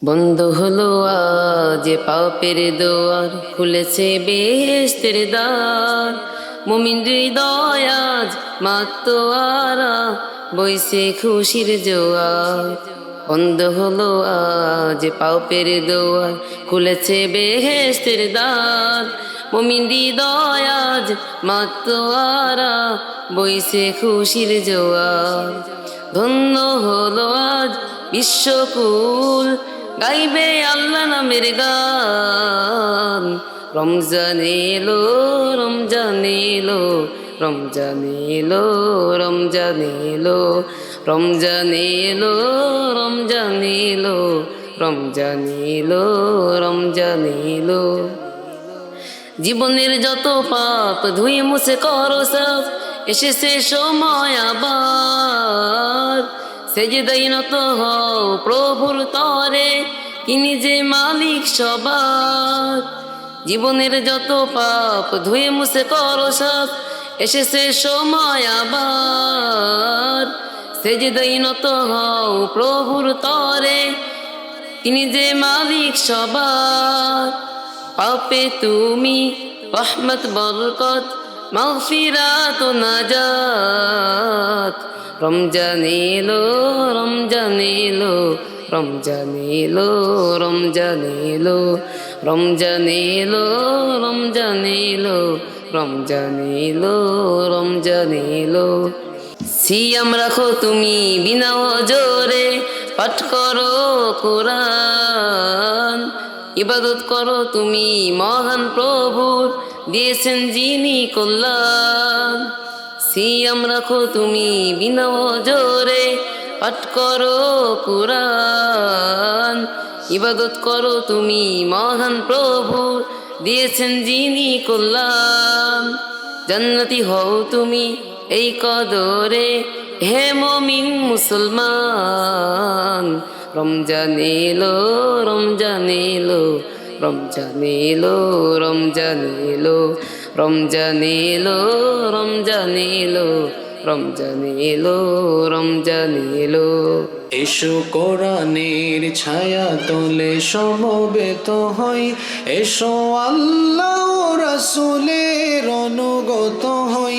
বন্ধ হলো আজ পাপের দোয়ার, খুলেছে বেহেশতের দ্বার। মুমিন হৃদয় আজ মাতোয়ারা, বইছে খুশির জোয়ার। বন্ধ হলো আজ পাপের দোয়ার, খুলেছে বেহেশতের দ্বার। মুমিন হৃদয় আজ মাতোয়ারা, বইছে খুশির জোয়ার। ধন্য হলো আজ বিশ্বকুল, গাইবে আল্লাহ নামের গান। রমজান এলো, রমজান এলো, রমজান এলো, রমজান এলো, রমজান এলো, রমজান এলো, রমজান এলো, রমজান এলো। জীবনের যত পাপ ধুয়ে মুছে করো সাফ, এসেছে সময় আবার। সেজদাই নত হও প্রভুর তরে, তিনি যে মালিক সবার। জীবনের যত পাপ ধুয়ে মুছে করো সাফ, এসেছে সময় আবার। সেজদাই নত হও প্রভুর তরে, তিনি যে মালিক সবার। পাপে তুমি রহমত বরকত, মাগফিরাত ও নাজাত। রমজান এলো, রমজান এলো, রমজান এলো, রমজান এলো, রমজান এলো, রমজান এলো, রমজান এলো, রমজান এলো। সিয়াম রাখো তুমি বিনা ওজরে, পাঠ করো কোরআন। ইবাদত করো তুমি মহান প্রভুর, দিয়েছেন যিনি কল্যাণ। সিয়াম রাখো তুমি বিনা ওজরে, পাঠ করো কোরআন। ইবাদত করো তুমি মহান প্রভুর, দিয়েছেন যিনি কল্যাণ। জান্নাতি হও তুমি এই কদরে, হে মুমিন মুসলমান। রমজান এলো, রমজান এলো, রমজান এলো, রমজান এলো, রমজান এলো, রমজান এলো, রমজান এলো, রমজান এলো। এসো কোরআনের ছায়া তলে সমবেত হই, এসো আল্লাহ রাসূলের অনুগত হই।